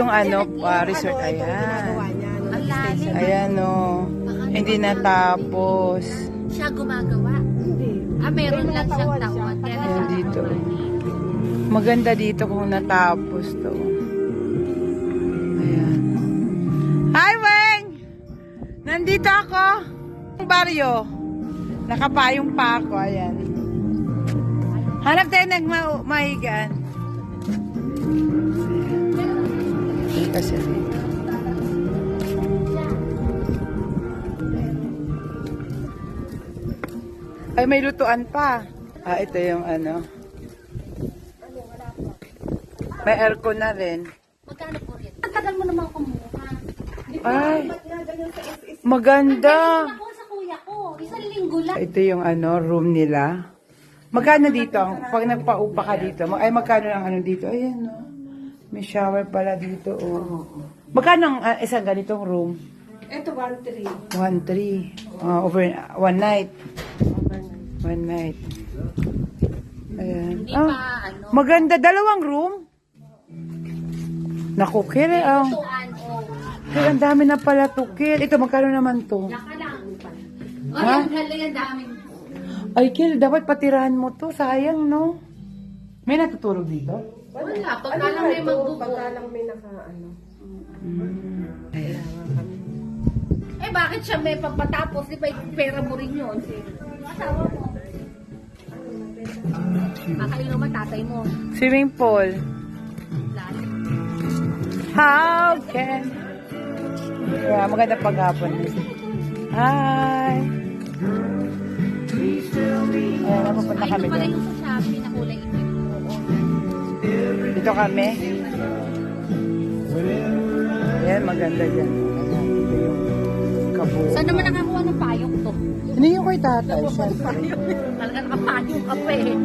yung resort. Ayan. Ang lalim. Ayan o. Hindi natapos. Siya gumagawa. Meron lang siyang taon. Kaya Ayan dito. Maganda dito kung natapos to. Ayan. Hi, Weng! Nandito ako. Baryo. Nakapayong pa ako. Ayan. Hanap tayo nagmahigan. Dito siya dito. Ay, may lutuan pa. Ito yung May aircon na rin. magkano po rin? Ang tagal mo naman kumuha. Ay, maganda. Ako sa kuya ko. Isang linggo lang. Ito yung room nila. Magkano dito? Pag nagpaupa ka dito, magkano ang dito? Ayan, no? May shower pala dito, oh. Magkano ang isang ganitong room? Ito, 1-3. 1-3. Over one night. One night. Ayan. Hindi pa, Maganda. Dalawang room. Naku, kire, tuan o. Kaya ang dami na pala tukil. Ito, magkano naman to? Yaka lang. Ha? Ang galing ang daming. Ay, Kil, dapat patirahan mo to. Sayang, no? May natutulog dito? Wala. Pagka lang may magbubuo. Pagka lang may Ayan. Bakit siya may pagpatapos? Di ba pera mo rin yun? Asawa mo. Kayo naman tatay mo. Swimming pool. Lalim. How can... Yeah, maganda paghapon. Hi! Ayan, napupunta Ay, kami ito pala doon. yung sa Shopee na kulay itim. Dito kami. Ayan, maganda dyan. Ayan, dito yung kabuo. Saan naman nakakuha ng payong to? Hindi yung kay tatay, syempre. Talaga nakapayong ka pa eh.